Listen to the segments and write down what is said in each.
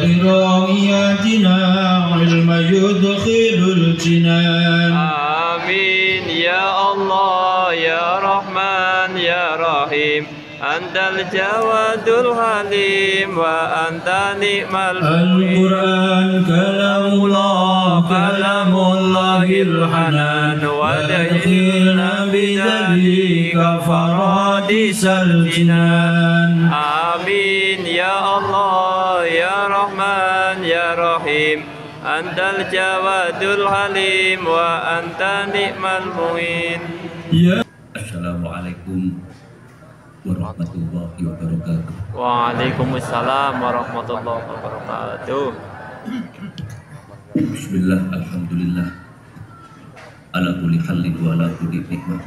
برعياتنا علم يدخل الجنان. آمين يا الله يا رحمن يا رحيم أنت الجواد الحليم وأنت نعم القرآن كلام الله الحنان ودخلنا بذلك فرادس الجنان. آمين يا الله يا رحمن يا رحيم أنت الجواد الحليم وأنت نعم المعين. Assalamualaikum warahmatullahi wabarakatuh. Waalaikumsalam warahmatullahi wabarakatuh. Bismillah, alhamdulillah, ala kulli halin wa ala kulli nikmat.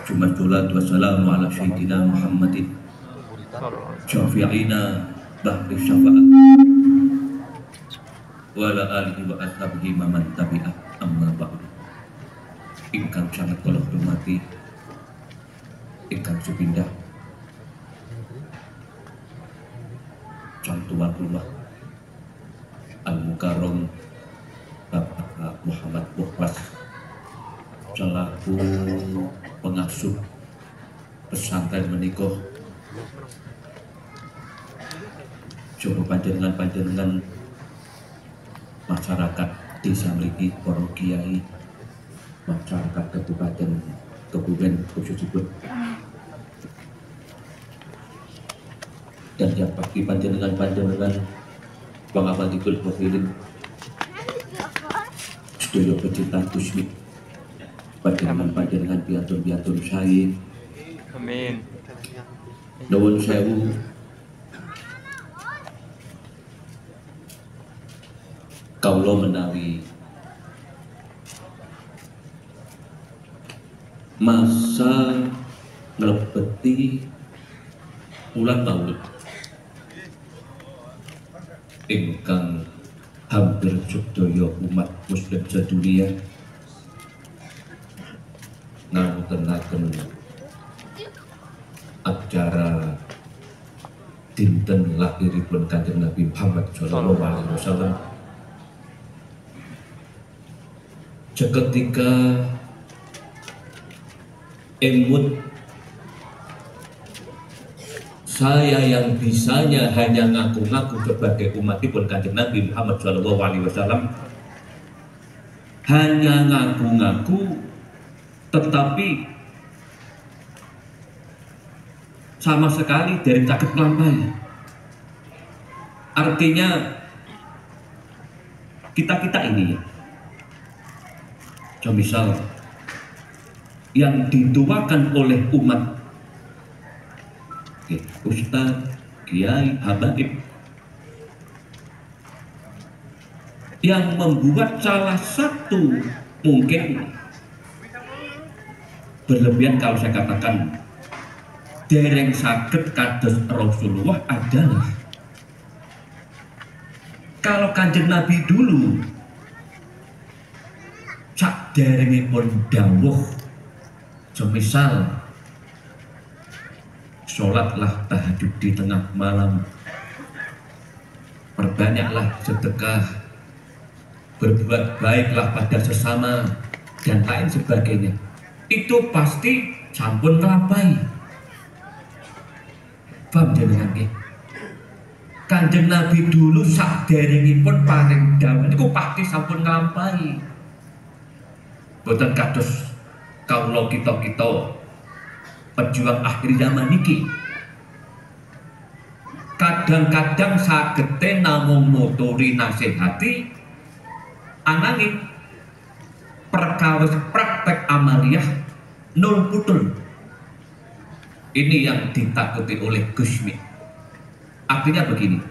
Wassalatu wassalamu ala sayyidina Muhammadin syafi'ina bahri syafa'at wa ala alihi wa ashabihi man tabi'ah, amma ba'du. Ingkang sangat kula hormati ingkang sepindah Tuan Rumah Al-Mukarram Bapak Muhammad Bukhwas selaku pengasuh pesantren menika, coba panjenengan masyarakat desa mriki, para kiai, masyarakat kabupaten khususipun, dan yang pasti panjenengan pengabatikul hadirin sedaya pecinta Gusmi, panjenengan piantun saya. Amin. Nuwun sewu kawula menawi masa nglebeti ulang tahun ingkang hampir sedaya umat muslim sedunia ngawontenaken acara dinten lahiripun Kanjeng Nabi Muhammad sallallahu alaihi wasallam. Seketika emut saya yang bisanya hanya ngaku-ngaku sebagai umatipun Kanjeng Nabi Muhammad sallallahu alaihi wasallam, hanya ngaku-ngaku tetapi sama sekali dari caket melampaui. Artinya kita ini misal yang dituakan oleh umat, ustadz, kiai, habaib, yang membuat salah satu mungkin berlebihan kalau saya katakan dereng saged kados Rasulullah adalah kalau Kanjeng Nabi dulu sak derengipun dawuh semisal sholatlah tahajud di tengah malam, perbanyaklah sedekah, berbuat baiklah pada sesama, dan lain sebagainya, itu pasti sampun nglampahi. Paham jenengan nggih? Kanjeng Nabi dulu saderengipun paring dawuh niku pasti sampun nglampahi. Boten kados kawula kita pejuang akhir zaman niki. Kadang-kadang sagete namung nuturi nasihati, ananging perkawis praktek amaliyah nul putul. Ini yang ditakuti oleh Gusmi. Artinya begini,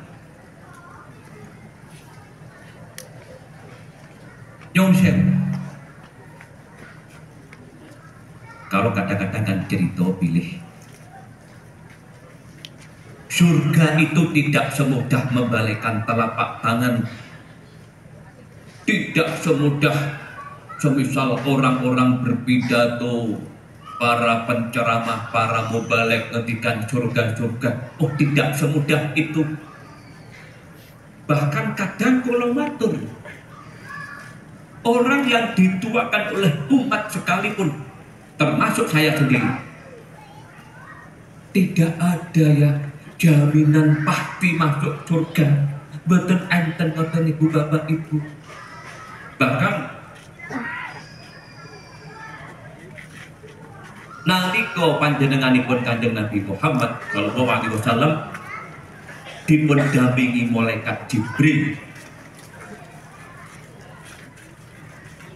Yongsen, kalau kadang-kadang kan cerita pilih, surga itu tidak semudah membalikkan telapak tangan, tidak semudah semisal orang-orang berpidato, para penceramah, para mubalek ngendikan surga-surga. Oh, tidak semudah itu. Bahkan kadang kula matur, orang yang dituakan oleh umat sekalipun, termasuk saya sendiri, tidak ada ya jaminan pasti masuk surga. Boten enten ngoten ibu bapak ibu. Bahkan nalika panjenenganipun Kanjeng Nabi Muhammad sallallahu alaihi wasallam dipun dampingi malaikat Jibril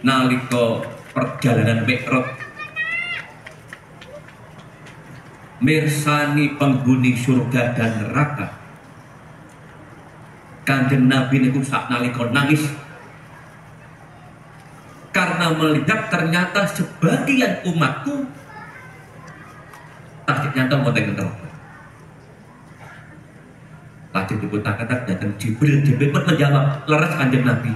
nalika perjalanan Mi'raj mirsani penghuni surga dan neraka, Kanjeng Nabi niku saknalika nangis karena melihat ternyata sebagian umatku tasik nyata wonten neraka. Lajeng dipun-katakan datang Jibril pun menjawab leres Kanjeng Nabi.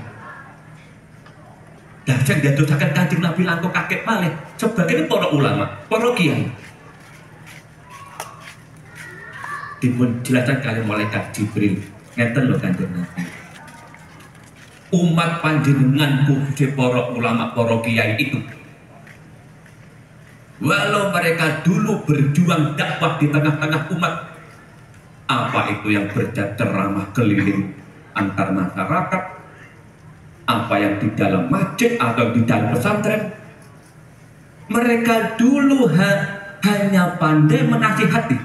Dan sing dadosaken Kanjeng Nabi langkung kaget malih sebagian para ulama, para kiai. Dipun jelaskan kali malaikat Jibril, ngeten lho Kanjeng Nabi. Umat panjenenganku para ulama, para kiai itu, walau mereka dulu berjuang dakwah di tengah-tengah umat, apa itu yang berceramah keliling antar masyarakat, apa yang di dalam masjid atau di dalam pesantren, mereka dulu hanya pandai menasihati,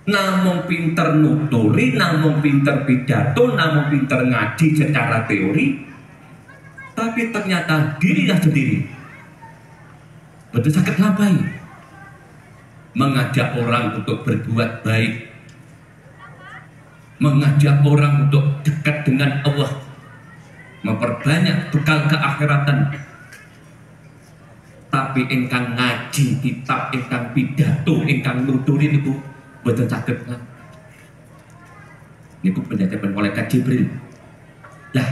namun pinter nuturi, namun pinter pidato, namun pinter ngaji secara teori, tapi ternyata dirinya sendiri betul sakit labai, mengajak orang untuk berbuat baik, mengajak orang untuk dekat dengan Allah, memperbanyak bekal keakhiratan. Tapi ingkang ngaji kitab, ingkang pidato, ingkang nuturi niku betul sakit lah. Niku penjelasan malaikat Jibril. Lah,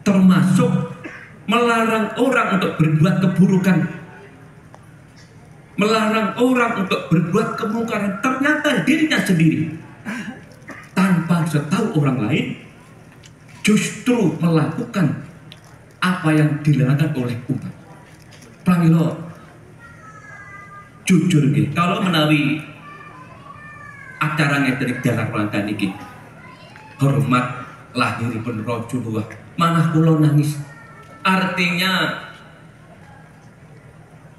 termasuk melarang orang untuk berbuat keburukan, melarang orang untuk berbuat kemungkaran, ternyata dirinya sendiri tanpa setahu orang lain justru melakukan apa yang dilarang oleh umat. Pramila jujur nggih, kalau menawi acara ngeten dalam rangka niki hormat lahiripun Rasulullah, manah kula nangis. Artinya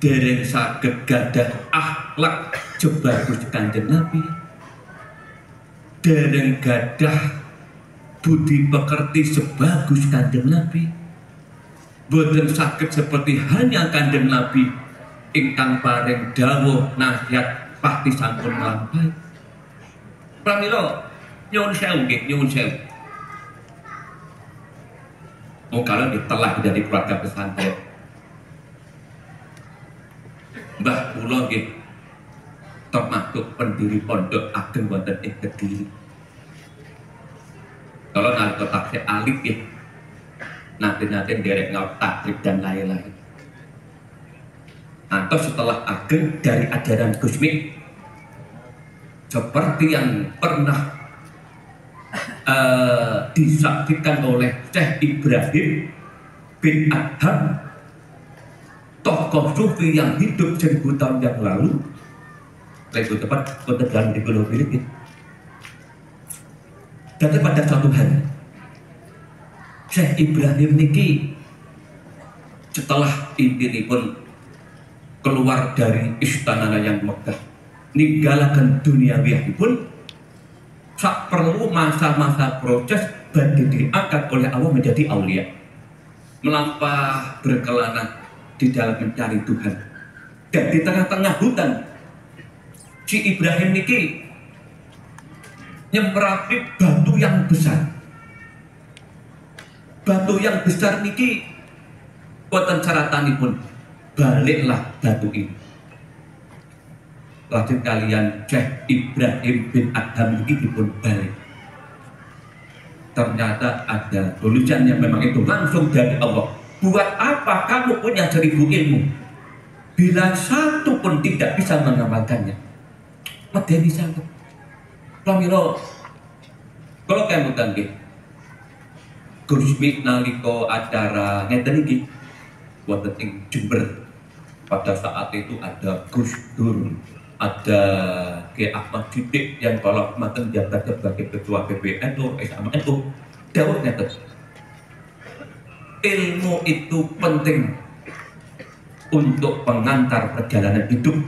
dereng saged gadah akhlak sebagus Kanjeng Nabi, dereng gadah budi pekerti sebagus Kanjeng Nabi, boten saged seperti hanya Kanjeng Nabi ingkang paring dawuh nasihat pasti sampun nglampahi. Pramila nyuwun sewu nggih, nyuwun sewu. Oh, kalau ditelah dari keluarga pesantren, Mbah kula nggih termasuk pendiri pondok ageng wonten ing Kediri. Kalau nalika taksih alif nggih, nate-nate derek ngaos takrib dan lain-lain. Atau setelah ageng dari ajaran Gusmi, seperti yang pernah disaksikan oleh Syekh Ibrahim bin Adham, tokoh sufi yang hidup 1000 tahun yang lalu, lebih tepat ketegangan di Pulau Filipina. Dan pada suatu hari Syekh Ibrahim niki setelah ini pun keluar dari istana yang megah, ninggalaken duniawiyahipun, sak perlu masa-masa proses badhe diangkat oleh Allah menjadi aulia, melampah berkelana di dalam mencari Tuhan. Dan di tengah-tengah hutan, si Ibrahim niki nyemprati batu yang besar. Batu yang besar niki boten syaratanipun, baliklah batu ini. Lajeng kalian Syekh Ibrahim bin Adham ini dipun balik. Ternyata ada tulisan yang memang itu langsung dari Allah. Buat apa kamu punya 1000 ilmu bila satu pun tidak bisa mengamalkannya? Medeni sangat. Pramila Kalau kemudian nggih Gusmi nalika acara ngeten iki wonten ing Jember. Pada saat itu ada Gus Dur, ada Ki Ahmad Siddiq yang kalau maten jabat sebagai ketua PBNU, SMNU, dawuh ngeten. Ilmu itu penting untuk pengantar perjalanan hidup.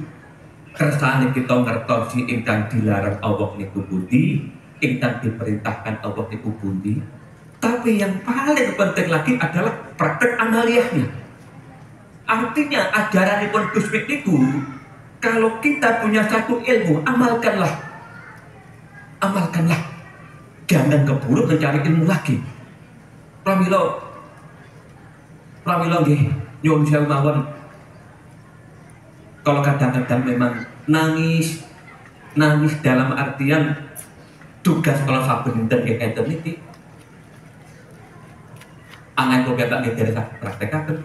Kersane kita ngertosi ingkang dilarang Allah niku pundi, ingkang diperintahkan Allah niku pundi. Tapi yang paling penting lagi adalah praktek amaliyahnya. Artinya ajaranipun Gus Mik niku, kalau kita punya satu ilmu, amalkanlah. Amalkanlah. Jangan keburu mencari ilmu lagi. Pramila nggih, nyuwun sewu mawon. Kalau kadang-kadang memang nangis dalam artian tugas kalau saben dinten nggih enten niki. Angan kok ketok nggih dari praktekaken.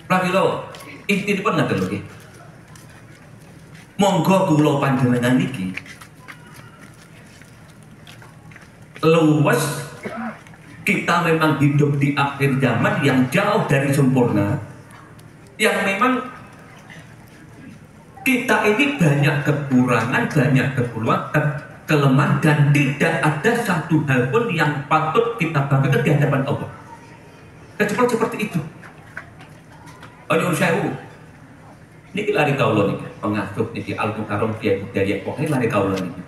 Pramila intinipun ngaten lho nggih. Monggo kula panjenengan niki luwes kita memang hidup di akhir zaman yang jauh dari sempurna, yang memang kita ini banyak kekurangan, banyak kelemahan, dan tidak ada satu hal pun yang patut kita banggakan di hadapan Allah. Kecuali seperti itu. Nyuwun sewu. Niki lari kaula niki, pengasuh niki Al-Mukarram Kiai Budaya pokoknya lari kaula niki.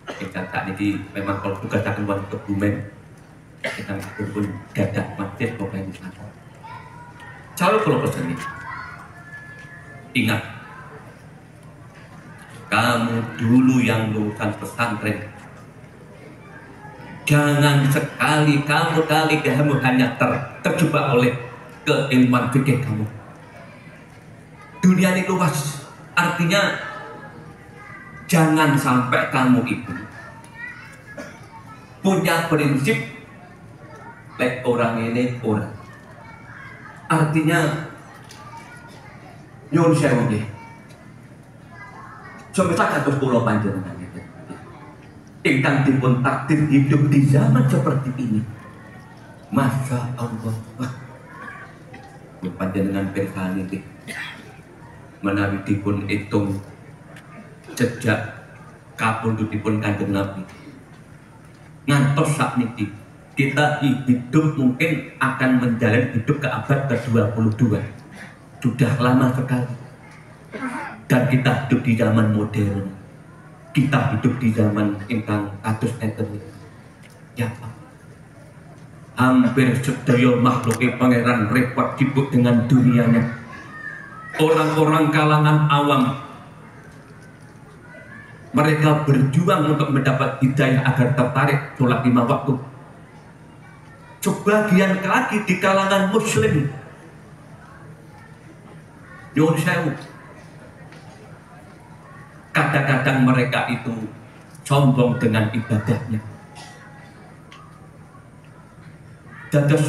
Kita tak niki memang kalau tugasaken wonten Kebumen, kita pun gadah masjid pokoknya di sana. Kalau pesen niki. Ingat, kamu dulu yang lulusan pesantren, jangan sekali-kali kamu hanya terjebak oleh keilmuan fikih kamu. Dunia ini luas, artinya jangan sampai kamu itu punya prinsip like orang ini orang. Artinya nyuwun sewu nggih. Semisal kados kula panjenengan itu, ingkang dipun takdir hidup di zaman seperti ini. Masya Allah, panjenengan pirsani nggih, menawi dipun hitung sejak kapundhutipun Kanjeng Nabi ngantos sakniki kita hidup mungkin akan menjalani hidup ke abad ke-22. Sudah lama sekali. Dan kita hidup di zaman modern. Kita hidup di zaman ingkang kados enten iki. Ya Allah. Hampir sedaya makhluk pangeran repot sibuk dengan dunianya. Orang-orang kalangan awam, mereka berjuang untuk mendapat hidayah agar tertarik sholat 5 waktu. Sebagian lagi di kalangan muslim, nyuwun sewu, kadang-kadang mereka itu sombong dengan ibadahnya. Dados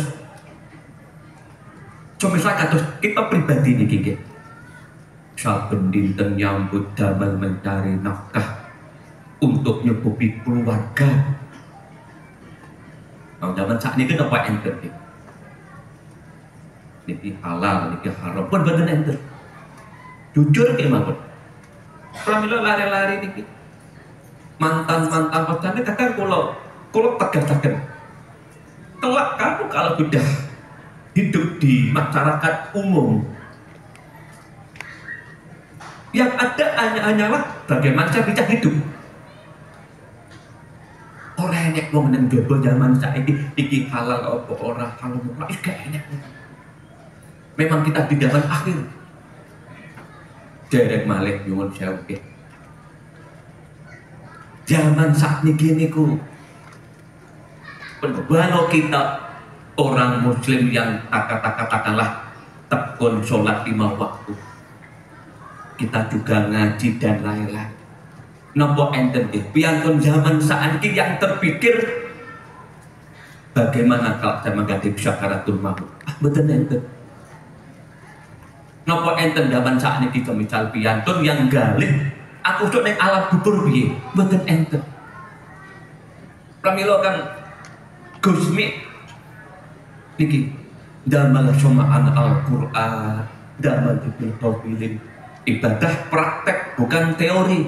semisal kados kita pribadi niki nggih, saben dinten nyambut damel mencari nafkah untuk nyukupi keluarga. Nah, zaman saat ini apa enter niki? Niki halal, niki haram, pun bener enter. Jujur ke mawon. Pramila lari-lari niki. Mantan-mantan pacarnya kadang kula tegasaken. Kelak kamu kalau sudah hidup di masyarakat umum, yang ada hanyalah bagaimana saya bisa hidup. Orang enek wong nang jaba zaman saiki iki halal apa ora halal ora wis gak enek. Memang kita di zaman akhir. Derek malih nyuwun sewu nggih. Zaman sakniki niku walau kita orang muslim yang katakanlah tekun sholat 5 waktu, kita juga ngaji dan lain-lain. Nopo enten nggih, piyantun zaman saiki yang terpikir bagaimana kalau saya mengganti syakaratul maut. Mboten enten. Nopo enten zaman saiki misal piyantun yang galih aku sok ning alam kubur piye? Mboten enten. Pramila kan Gusmi niki damel somaan Al-Qur'an, damel dipilih ibadah praktek bukan teori.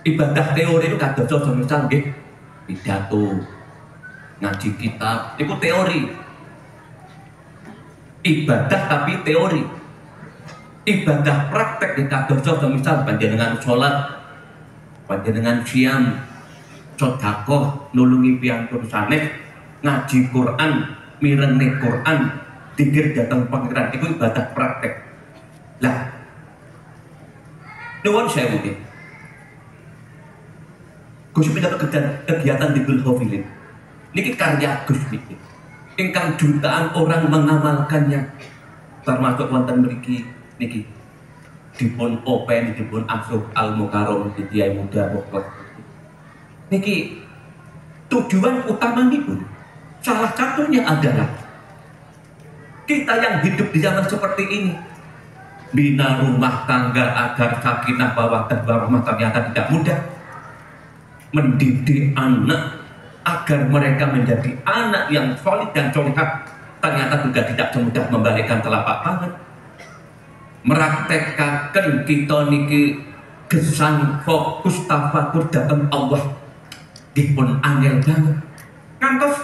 Ibadah teori itu kados semisal nggih pidato, ngaji kitab, itu teori. Ibadah tapi teori. Ibadah praktek di kados semisal panjenengan salat, panjenengan siam, sedekah, nulungi piyantun saneh, ngaji Quran, mirenge Quran, dikir datang pangeran, itu ibadah praktek. Lah, nuwun sewu nggih. Gus pindah kegiatan di Gulhofilin. Niki karya Gus niki. Ingkang jutaan orang mengamalkannya. Termasuk wonten mriki niki dipun open, dipun asuh Al-Mukarram di Kiai Muda Bogor. Niki tujuan utamanya salah satunya adalah kita yang hidup di zaman seperti ini, bina rumah tangga agar sakinah mawaddah warahmah ternyata tidak mudah. Mendidik anak agar mereka menjadi anak yang solid dan solihah ternyata juga tidak semudah membalikkan telapak tangan. Meraktekkan kita niki gesang fokus tafakur datang Allah dipun angel banget. Ngantos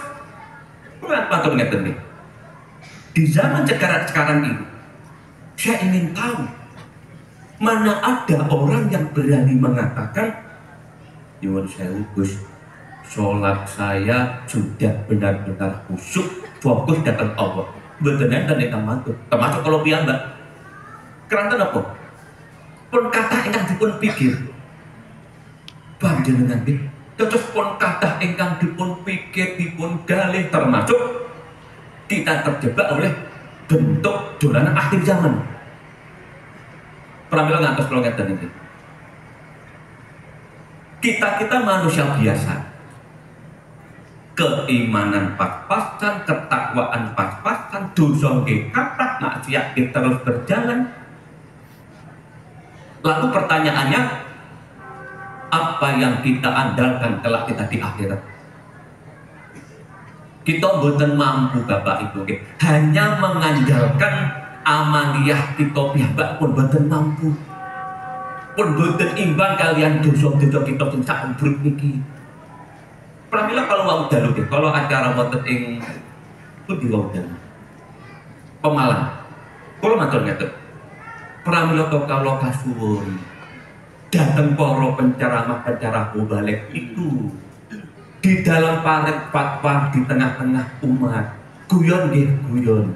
kula matur ngeten nggih. Di zaman sekarang ini saya ingin tahu mana ada orang yang berani mengatakan nyuwun sewu Gus, sholat saya sudah benar-benar khusyuk, fokus datang Allah. Mboten enten ingkang matur, termasuk kalau piyambak. Keranten apa? Pun kathah ingkang dipun pikir. Panjenengan nggih, terus pun kathah ingkang dipun pikir, dipun galih, termasuk kita terjebak oleh bentuk dolanan akhir zaman. Pramila ngantos kula ngeten iki. Kita manusia biasa, keimanan pas-pasan, ketakwaan pas-pasan, dosa nggih kathah, maksiat terus berjalan. Lalu pertanyaannya, apa yang kita andalkan kelak kita di akhirat? Kita mboten mampu Bapak Ibu, hanya mengandalkan amaliyah kita piyambak pun mboten mampu. Pun boten imbang kalian dosa-dosa kita sing sak ambruk niki. Pramila kalau wau dalu nggih, kalau acara wonten ing pundi wau dalu? Pemalang. Kula matur ngeten. Pramila kalau kasuwun dateng para penceramah-penceramah balik itu di dalam paret fatwa di tengah-tengah umat. Guyon nggih, guyon.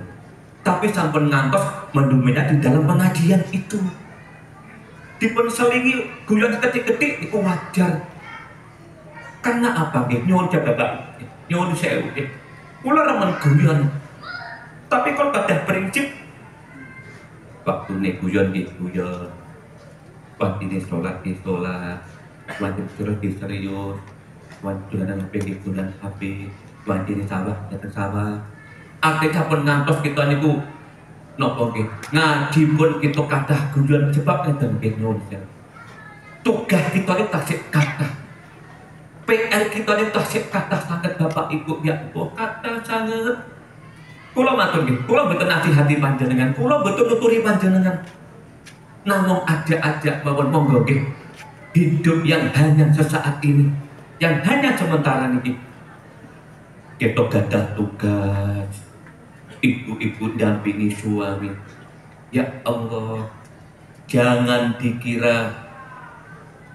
Tapi sampun ngantos mendominasi di dalam pengajian itu. Dipun selingi guyon ketik-ketik itu wajar. Karena apa nggih? Nyuwun Bapak, nyuwun sewu nggih. Kula remen guyon. Tapi kalau pada prinsip waktu nek guyon nggih guyon. Waktu ini sholat di sholat, wajib terus di serius, wajib dan HP di bulan HP, wajib di sawah datang sawah. Artinya pun ngantos kita niku nopo nggih ngaji pun kita kathah guyon sebab ngeten nggih nyuwun sewu. Tugas kita iki tasik kathah. PR kita iki tasik kathah sanget Bapak Ibu ya kathah sanget. Kula matur nggih, kula mboten nasihati panjenengan, kula mboten nuturi panjenengan. Namung ajak-ajak mawon monggo nggih. Hidup yang hanya sesaat ini, yang hanya sementara niki. Kita gadah tugas. Ibu-ibu dampingi suami. Ya Allah, jangan dikira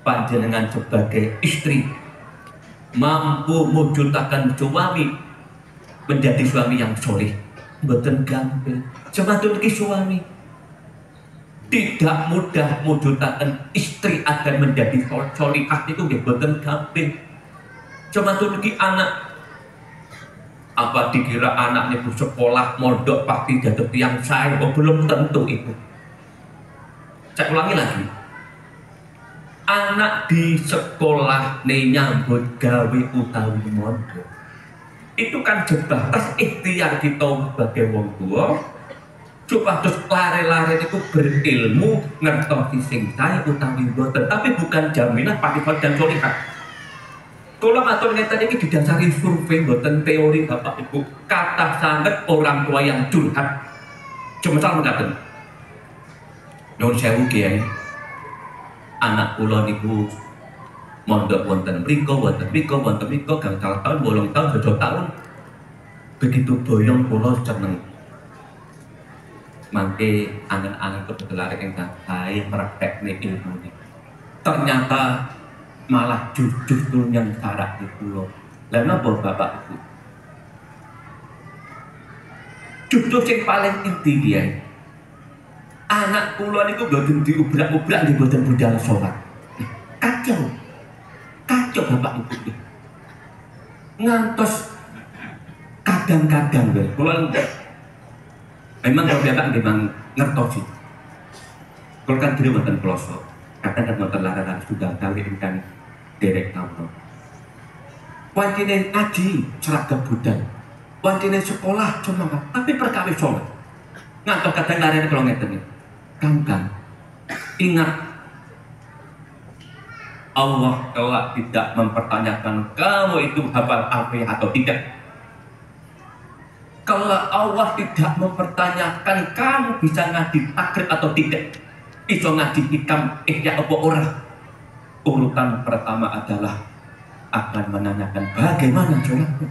panjenengan sebagai istri mampu mewujudkan suami menjadi suami yang soleh. Mboten gampil. Sematun ki suami tidak mudah mewujudkan istri agar menjadi solihah itu nggih mboten gampil. Sematun ki anak apa dikira anaknya itu sekolah mondok pasti jatuh tiang saya, oh belum tentu itu. Saya ulangi lagi, anak di sekolah nih nyambut gawe utawi mondok itu kan sebatas ikhtiar kita sebagai wong tua. Coba terus lare-lare itu berilmu ngertosi sing sae utawi mboten, tapi bukan jaminan pati dan solihah. Kula matur ngeten iki didasari survei mboten teori Bapak Ibu. Kathah sanget orang tua yang curhat. Semisal mengatakan, nyuwun sewu Kiai, anak kula niku mondok wonten mriku, gangsal tahun, 8 tahun, 7 tahun. Begitu boyong kula seneng. Mangke angen-angen kebetulan ingkang bae praktekne ilmu. Ternyata malah justru yang sarak di kula. Lah napa Bapak Ibu? Justru sing paling inti dia. Anak kula niku boten diubrak-ubrak nggih boten budal salat. Kacau. Kacau Bapak Ibu. Ngantos kadang-kadang kula memang kalau Bapak memang ngertosi. Kalau kan diri wonten pelosok, kadang wonten larangan sudah kali ingkang derek kawula. Wancine ngaji seragam budal, wancine sekolah semangat, tapi perkawis sholat. Ngantos kadang larene kalau ngeten. Kang, ingat Allah kelak tidak mempertanyakan kamu itu hafal Al-Fatihah atau tidak. Kalau Allah tidak mempertanyakan kamu bisa ngaji takrib atau tidak, iso ngaji hikam ihya apa ora, urutan pertama adalah akan menanyakan bagaimana sholatmu.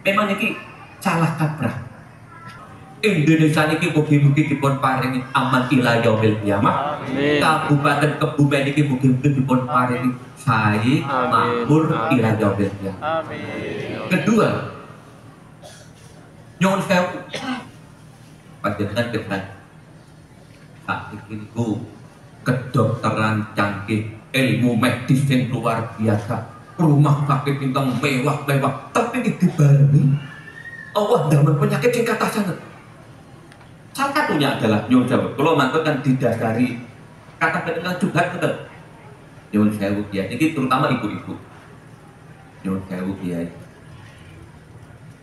Memang ini salah kaprah. Indonesia ini mugi-mugi dipun paringi aman ila yaumil qiyamah. Kabupaten Kebumen ini mugi-mugi dipun paringi sae makmur ila yaumil qiyamah. Kedua, nyuwun sewu panjenengan ketan saat ini kedokteran canggih, ilmu medis yang luar biasa, rumah sakit bintang mewah-mewah, tapi dibarengi Allah damel penyakit yang kata sangat. Salah satunya adalah nyuwun sewu. Kalau mantu kan didasari kata dengan curhat betul. Nyuwun sewu Kiai, ini terutama ibu-ibu. Nyuwun sewu Kiai.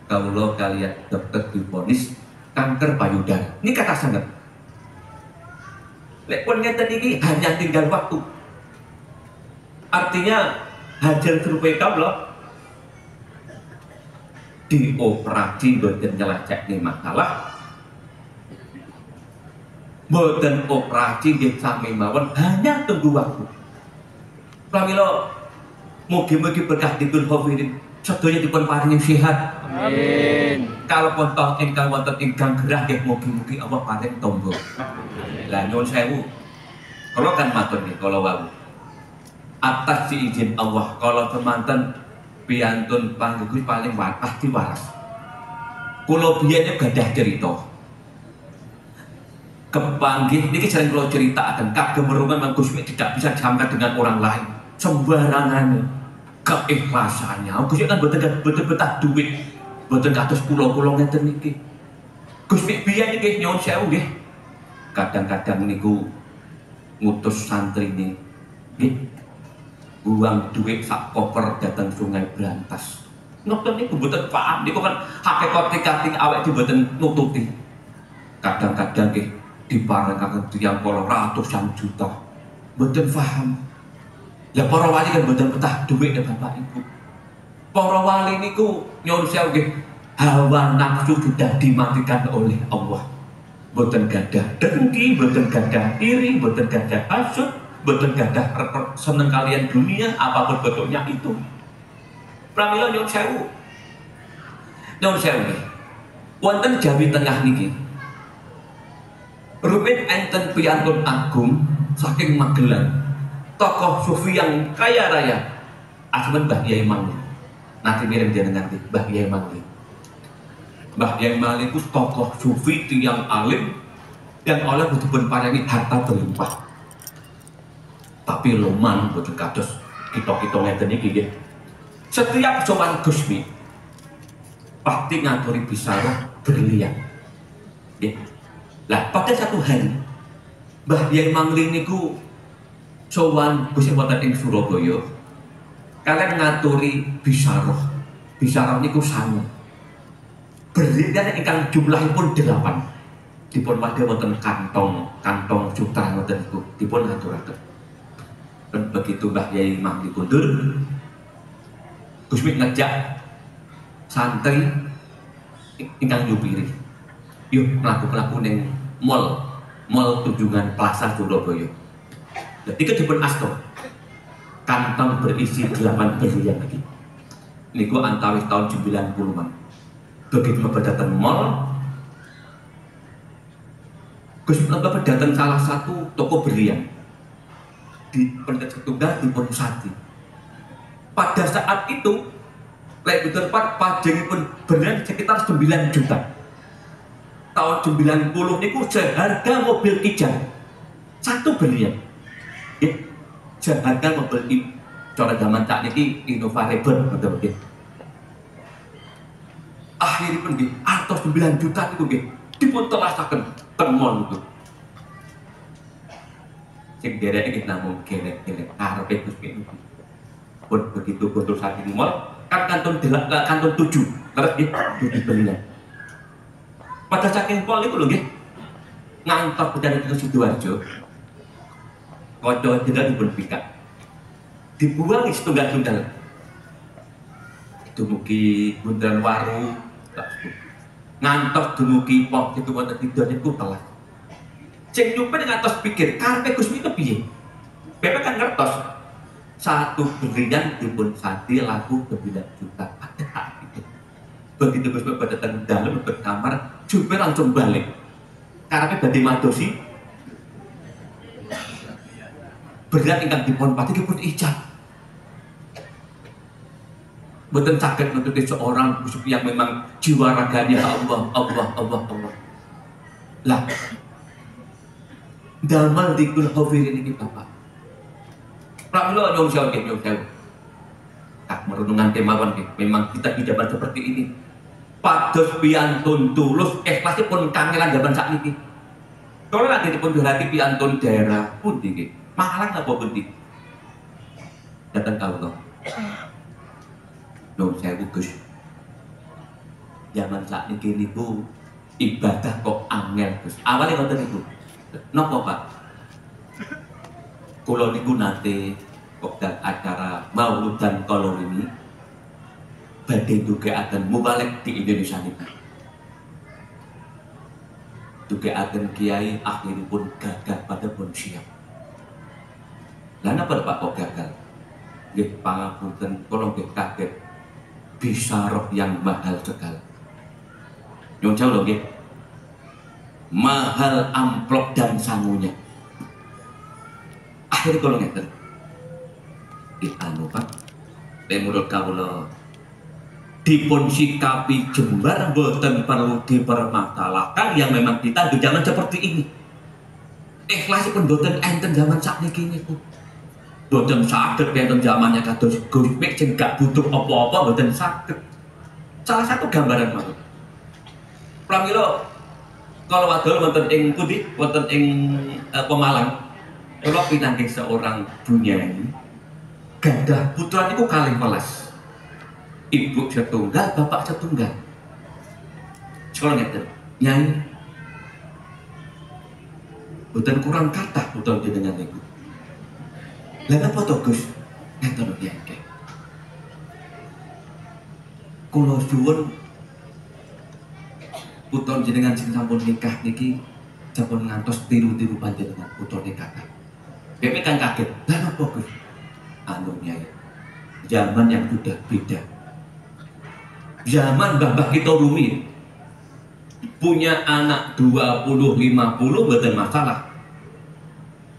Kaulo kalian dokter divonis kanker payudara. Ini kata sangat. Lek pun ngeten iki hanya tinggal waktu. Artinya hasil survei kaulo dioperasi boten nyelacakne masalah. Boten operasi nggih sami mawon, hanya tunggu waktu. Pramila mugi-mugi berkah dipun hafidin sedaya dipun paringi sehat. Amin. Kalau pun toh ingkang wonten ingkang gerah nggih mugi-mugi Allah paring tombo. Lah nyuwun sewu. Kula kan matur nggih kala wau. Atas izin Allah kala semanten piantun panggung paling pasti waras. Kula biyen gadah cerita. Kepanggih niki sering kula ceritakan kagemerungan Mang Gusmi tidak bisa disamkat dengan orang lain. Sembarangan keikhlasannya. Gusmi kan boten betah duit. Boten kados kula-kula ngeten niki. Gusmi biyen niki nyuwun sewu nggih. Kadang-kadang niku ngutus santri nggih. Buang duit sak koper datang Sungai Brantas. Ngoten niku boten paham niku kan hakikat kating awake dhewe boten nututi. Kadang-kadang nggih diparengaken tiyang kala ratusan juta. Boten paham. Ya para wali kan boten betah duit ya Bapak Ibu. Para wali niku nyuwun sewu nggih, hawa nafsu sudah dimatikan oleh Allah. Boten gadah dengki, boten gadah iri, boten gadah hasud, boten gadah seneng kalian dunia apapun bentuknya itu. Pramila nyuwun sewu. Nyuwun sewu nggih. Wonten Jawi Tengah niki rumiyin enten piantun agung saking Magelang, tokoh sufi yang kaya raya, asmen Mbah Yai Mangli. Nanti mirip jenengan ngerti Mbah Yai Mangli. Mbah Yai Mangli itu tokoh sufi yang alim dan oleh dipun paringi harta berlimpah. Tapi loman boten kados kita-kita ngeten iki nggih. Setiap sowan Gusmi pasti ngaturi bisaroh berlian. Nggih. Lah pada satu hari Mbah Yai Mangli niku sowan Gusti wonten ing Surabaya. Kalian ngaturi bisaroh. Bisaroh niku sangu. Berlian ingkang jumlahipun 8. Dipun wadhe wonten kantong sutra ngoten niku dipun aturaken. Dan begitu Mbah Yai Mangli kundur, Gus Mik ngejak santri ingkang nyupiri. Yuk mlaku-mlaku ning mall Tunjungan Plaza Surabaya. Jadi kedipun asta kantong berisi 8 berlian lagi. Niku antawis tahun 90-an. Begitu Bapak datang mall, Gus Bapak datang salah satu toko berlian di Pendet Setunggal di Pondosati. Pada saat itu, lek tempat pajengipun berlian sekitar 9 juta. Tahun 90 niku seharga mobil Kijang satu berlian. Ya, seharga mobil ini cara zaman tak niki Innova Rebel betul. Akhiripun nggih atos 9 juta niku nggih dipun telasaken teng mall niku. Sing derek iki namung gelek-gelek karepe Gus Mik niku. Pun begitu kontrol saking mall kan kanton 7 terus nggih 7 berlian. Pada saking pol itu lho nggih. Ngantor Bedane ke Sidoarjo. Kaca tidak dipun pikat. Dibuang setunggal-tunggal. Dumugi Bundaran Waru. Ngantos dumugi pop itu wonten tidur niku telat. Sing nyupen ngantos pikir karepe Gus Mik piye? Bapak kan ngertos. Satu berlian dipun sati laku 9 juta. Begitu Gus Mik datang dalam ke kamar, supir langsung balik. Karena badhe madosi berat ingkang dipun pati dipun ijab. Mboten saged nututi seorang Gus Mik yang memang jiwa raganya Allah. Lah, damel dikul hafirin ini Bapak. Pramila nyuwun sewu. Tak merenungan kemawon memang kita hidup seperti ini. Pados piantun tulus ikhlasipun kangelan jaman sakniki. Kalau lagi dipun berarti piantun daerah pundi nggih? Malang apa pundi? Datang kawula. Nuwun sewu Gus. Jaman sakniki niku ibadah kok angel Gus. Awale ngoten niku. Napa Pak? Kula niku nate kok acara Maulud dan Kolor ini badhe ndugekaken mubalek di Indonesia niki. Ndugekaken kiai akhiripun gagal pada pun siap. Lah napa Pak kok gagal? Nggih pangapunten kula nggih kaget. Bisa roh yang mahal sekali. Nyuwun sewu lho nggih. Mahal amplop dan sangunya. Akhirnya kula ngeten. Anu Pak, menurut kawula dipun sikapi jembar boten perlu dipermasalahkan yang memang kita di zaman seperti ini. Ikhlasipun boten enten zaman sakniki niku. Boten saged enten zamannya kados Gus Mik sing gak butuh apa-apa boten saged. Salah satu gambaran mawon. Pramila kalau wadul wonten ing pundi? Wonten ing Pemalang. Kula pinanggih seorang penyanyi gadah putra niku 12. Ibu setunggal, bapak setunggal. Sekolah ngeten, nyai. Boten kurang kathah putra jenengan niku. Lah napa to Gus? Ngeten lho Kyai. Kula suwun putra jenengan sing sampun nikah niki sampun ngantos tiru-tiru panjenengan putra nikah. Bebek kan kaget. Lah napa Gus? Anu Nyai. Zaman yang sudah beda. Zaman Mbah kita Rumi punya anak 20-50 boten masalah.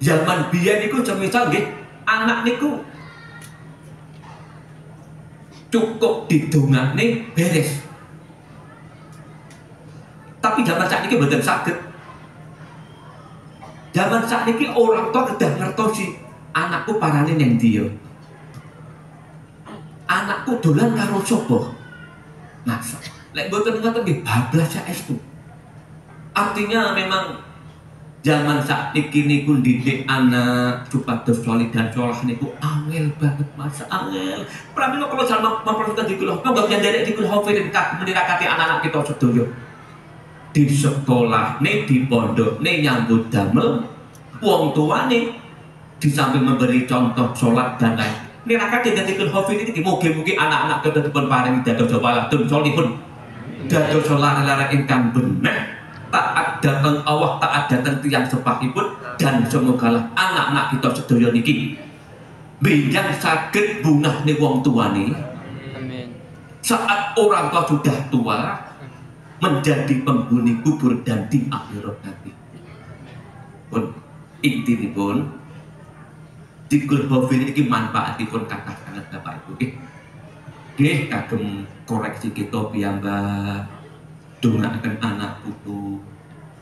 Zaman biyen niku semisal nggih anak niku cukup didongakne beres. Tapi zaman sakniki boten saged. Zaman sakniki orang tua kedah ngertosi anakku parane ning ndi yo. Anakku dolan karo sapa? Nah, lek boten ngoten nggih bablas saestu. Artinya memang zaman sakniki niku didik anak supados saleh dan saleh niku angel banget Mas, angel. Pramila kula jan memperhatikan dikula, monggo nderek dikula hafirin kak mendirakati anak-anak kita sedaya. Di sekolah nih, di pondok nih nyambut damel, wong tuane di samping memberi contoh sholat dan lain nirakat dadi kul hafidin iki mugi-mugi anak-anak kita dipun paringi dados waladun sholihun dados lara-lara ingkang bener taat datang Allah, taat datang tiang sepahipun, dan semogalah anak-anak kita sedaya niki binyang saged bungahne wong tuane. Amin. Saat orang tua sudah tua menjadi penghuni kubur dan di akhirat nanti. Pun intinipun dikul hafil iki manfaatipun kathah sanget Bapak Ibu nggih. Nggih kagem koreksi kita piyambak dongaaken anak putu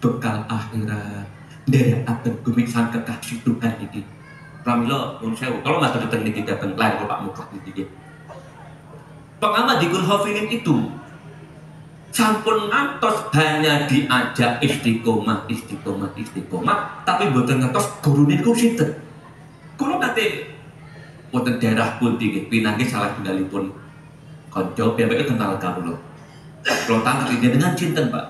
bekal akhirat nderekaken gumisan kekasih Tuhan iki. Pramila nuwun sewu kalau matur dateng niki dateng lair Pak Mukhlas niki. Pengamat dikul hafilin itu sampun ngantos hanya diajak istiqomah, tapi mboten ngantos gurune niku sinten. Kula nate wonten daerah pundi nggih pinangge salah tunggalipun kanca piyambake kenal kawula. Kula tanglet dengan cinten, Pak.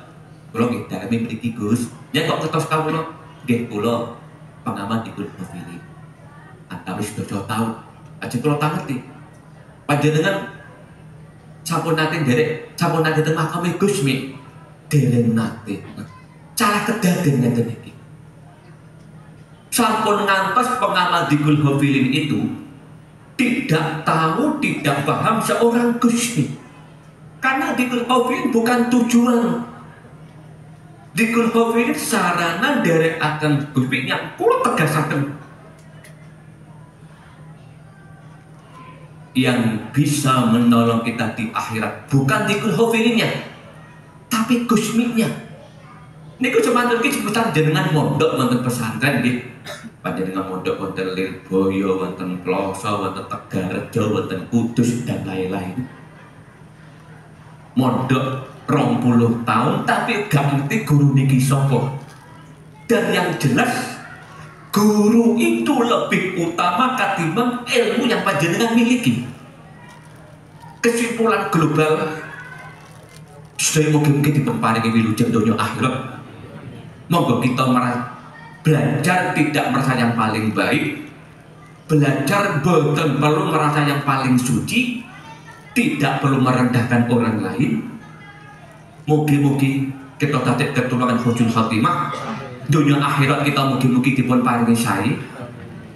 Kula nggih daleme mriki Gus. Yen kok ngetos kawula nggih kula pengamat dikul hafilin. Antawis 2 tahun aja kula tangerti. Panjenengan sampun nate nderek, sampun nate teng makame Gusmi, dereng nate. Cara kedaden ngeten iki. Sampun ngantos pengamat dikul hafilin itu tidak tahu, tidak paham seorang Gusmi. Karena dikul hafilin bukan tujuan. Dikul hafilin sarana nderekaken Gusmi yang kula tegasaken. Yang bisa menolong kita di akhirat bukan dikul hafilinnya tapi Gusminya. Niku semanten iki sebutan jenengan mondok wonten pesantren nggih. Panjenengan mondok wonten Lirboyo, wonten Ploso, wonten Tegarrejo, wonten Kudus dan lain-lain. Mondok 20 tahun tapi gak ngerti guru niki sapa. Dan yang jelas guru itu lebih utama ketimbang ilmu yang panjenengan miliki. Kesimpulan global sedaya mungkin diparingi wilujeng donya akhirat. Monggo kita belajar tidak merasa yang paling baik, belajar boten perlu merasa yang paling suci, tidak perlu merendahkan orang lain. Mugi-mugi kita dapat ketulungan husnul khotimah. Dunia akhirat kita mugi-mugi dipun paringi sae.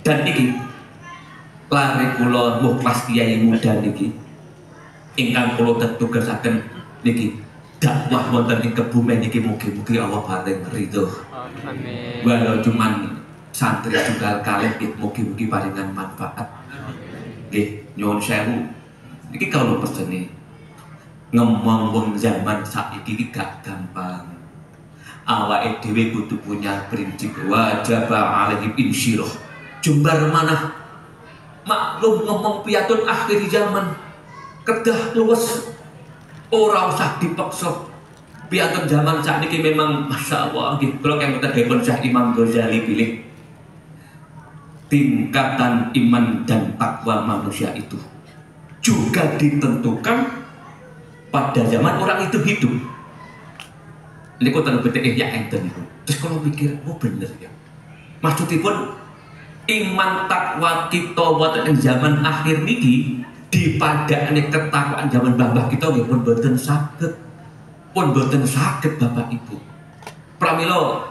Dan iki lare kula Mukhlas Kiai muda niki ingkang kula tetugasaken niki dakwah wonten ing Kebumen niki mugi-mugi Allah paring ridho. Amin. Walau cuman santri tunggal kalih nggih mugi-mugi paringan manfaat. Nggih nyuwun sewu. Iki kalau pesene ngomong wong zaman saiki iki gak gampang. Awake dhewe kudu punya prinsip wajib alaihim insyirah. Jembar manah maklum ngomong piatun akhir zaman kedah luwes ora usah dipaksa. Piatun zaman sakniki memang masya Allah nggih kula kementen dipun Syekh Imam Ghazali pilih tingkatan iman dan takwa manusia itu juga ditentukan pada zaman orang itu hidup. Ini kok terlalu betul ya enten itu. Terus kalau mikir, oh bener ya. Maksudipun iman takwa kita wonten ing zaman akhir niki dipadakne ketakwaan zaman mbah kita nggih pun boten saged. Pun boten saged Bapak Ibu. Pramila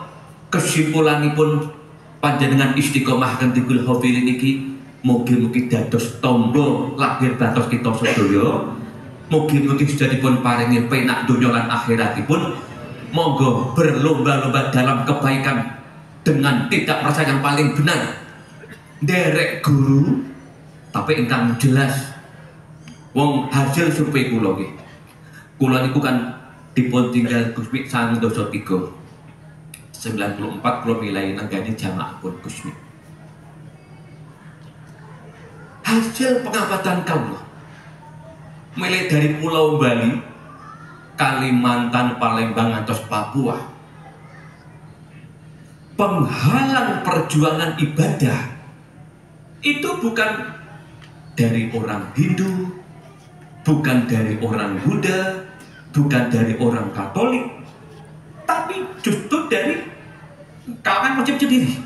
kesimpulanipun panjenengan istiqomah kan dikul hafilin niki mugi-mugi dados tombol lahir batos kita sedaya. Mugi-mugi sedayapun paringi penak donya lan akhiratipun. Monggo berlomba-lomba dalam kebaikan dengan tidak merasa yang paling benar. Derek guru tapi ingkang jelas. Wong hasil survei kula nggih. Kula niku kan dipun tinggal Gusmi sang dosa 3. 94 kula milih nenggani jamaah pun Gusmi. Hasil pengamatan kula mulai dari Pulau Bali, Kalimantan, Palembang, atau Papua, penghalang perjuangan ibadah itu bukan dari orang Hindu, bukan dari orang Buddha, bukan dari orang Katolik, tapi justru dari kalangan Muslim sendiri.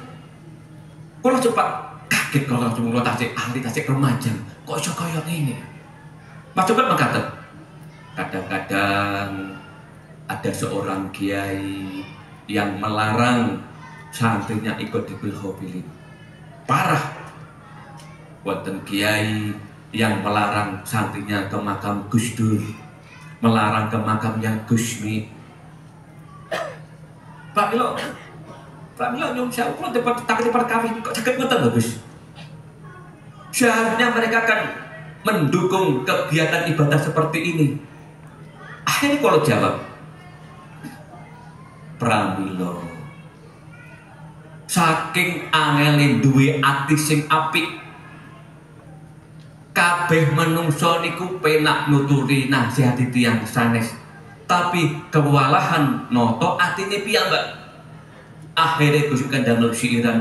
Kalau cepat kaget kalau langsung tasik ahli tasik remaja. kok iso kaya ngene. Mas Cepet mengatakan, kadang-kadang ada seorang kiai yang melarang santrinya ikut di bilhobilin. Parah. Wonten kiai yang melarang santrinya ke makam Gus Dur, melarang ke makamnya Gusmi. Pak Milo nyum saya kalau tak kawin kok sakit ngoten bagus. Seharusnya mereka akan mendukung kegiatan ibadah seperti ini. Akhirnya kalau jawab, Pramila saking angele duwe ati sing apik, kabeh menungso niku penak nuturi nasihat tiyang sanes, tapi kewalahan noto atine piyambak. Akhirnya Gusti kandang syiiran,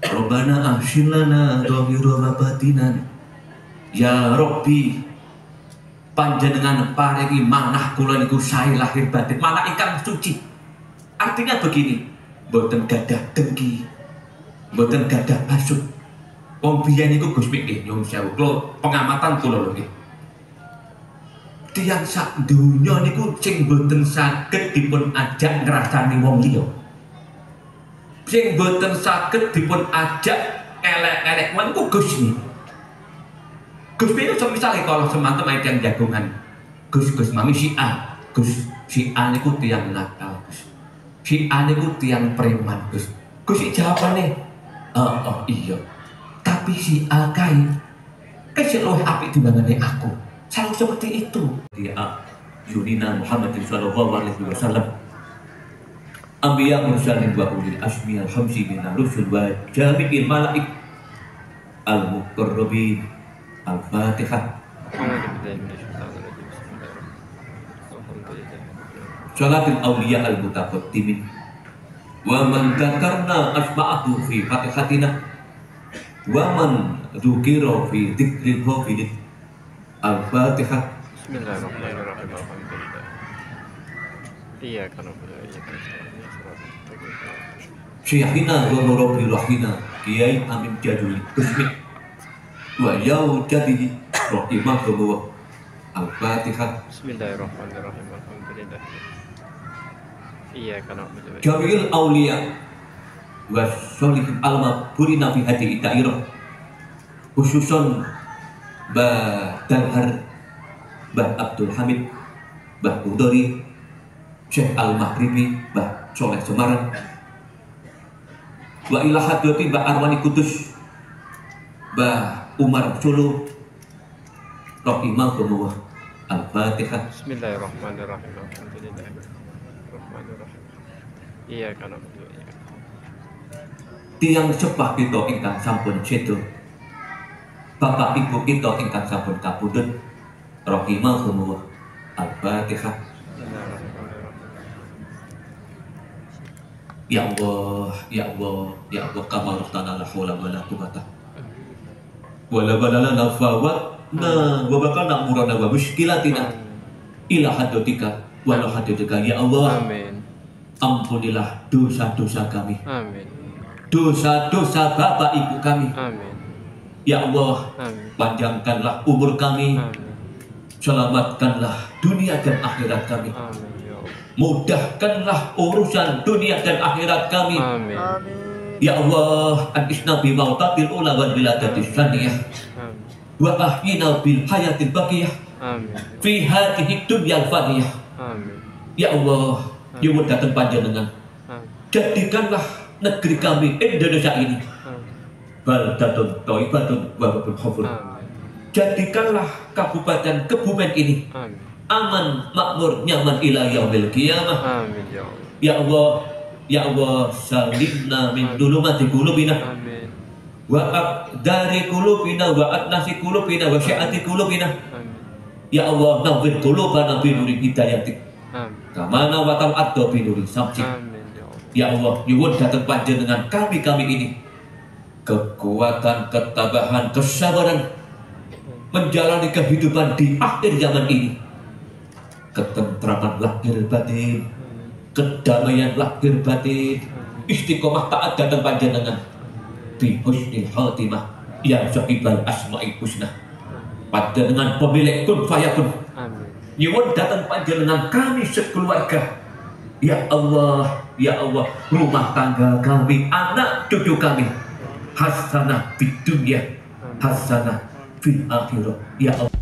Robbana ahsinlana dhahira wa batinan. Ya Rabbi, panjenengan paringi manah kula niku sae lahir batin, manah ingkang suci. Artinya begini, mboten gadah dengki, mboten gadah hasud. Wong biyen niku Gus Mik nggih nyuwun sewu, kula pengamatan kula lho nggih. Tiyang sak donya niku sing mboten saged dipun ajak ngrasani wong liya. Sing mboten saged dipun ajak elek-elek niku Gus Mik. Gus Mik itu misale kalau semanten ayat yang jagongan. Gus mami si A. Gus si A niku tiyang nakal, Gus. Si A niku tiyang preman, Gus. Gus iki jawabane, "Oh iya. Tapi si A kain luwih apik timbangane aku." Selalu seperti itu. Dia Yunina Muhammad sallallahu alaihi wasallam. Anbiya mursalin wa ulil asmi al-khamsi min ar-rusul wa jami'il malaik al-muqarrabin. Al-Fatihah. Salatul awliya al-mutaqaddimin. Wa man dzakarna asma'ahu fi fatihatina wa man dzukira fi dzikril ghafilin. Al-Fatihah. Bismillahirrahmanirrahim. Alhamdulillah. Iya kan Syekhina wa murabbi rahina Kiai Amin Jaduli Gusmi wa yau jadi rahimahullah. Al-Fatihah. Bismillahirrahmanirrahim. Alhamdulillah. Iya kan Jamil Aulia wa sholihin al-mabhurina fi hadi ta'irah, khususon Mbah Dalhar, Mbah Abdul Hamid, Mbah Budori, Syekh Al-Maghribi, Mbah Soleh Semarang, wa ila hadrati Mbah Arwani Kudus, Mbah Umar Solo, rahimahullah. Al-Fatihah. Bismillahirrahmanirrahim. Alhamdulillah. Rahmanirrahim. Iya kan Tiang sepah kita ingkang sampun sedo, bapak ibu kita ingkang sampun kapundhut, rahimahullah. Al-Fatihah. Ya Allah, ya Allah, ya Allah, kama rustana la haula wala quwwata wala lana fawatna wa bakana murana wa mushkilatina ila hadratika wa la hadratika. Ya Allah, amin. Ampunilah dosa-dosa kami, Amin. dosa-dosa bapak ibu kami. Amin. Ya Allah, Amin. panjangkanlah umur kami, Amin. selamatkanlah dunia dan akhirat kami, Amin ya Allah. mudahkanlah urusan dunia dan akhirat kami. Amin. Ya Allah, an-isna bi mautatil ula wal wiladatis saniyah Amin. wa ahyina bil hayatil baqiyah Amin. fi hadhihi dunyal faniyah. Amin. Ya Allah, nyuwun datang panjenengan, Amin. jadikanlah negeri kami Indonesia ini Amin. baldatun thayyibatun wa rabbul ghafur. Amin. Jadikanlah Kabupaten Kebumen ini Amin. aman, makmur, nyaman ila yaumil qiyamah. Amin ya Allah. Ya Allah, ya Allah, salimna min dulumati qulubina Amin. wa dari qulubina wa atnasi qulubina wa syi'ati qulubina. Amin. Ya Allah, nawwir qulubana bi nuri hidayatik Amin. kama nawatal addo bi nuri samsi. Amin ya Allah. Ya Allah, nyuwun datang panjenengan kami ini kekuatan, ketabahan, kesabaran menjalani kehidupan di akhir zaman ini, ketentraman lahir batin, kedamaian lahir batin, istiqomah taat datang panjenengan bi husnil khatimah ya sahibal asma'i husna Panjenengan pemilik kun fayakun. Amin. Nyuwun datang panjenengan kami sekeluarga. Ya Allah, ya Allah, rumah tangga kami, anak cucu kami, hasanah fid dunya, hasanah fil akhirah. Ya Allah.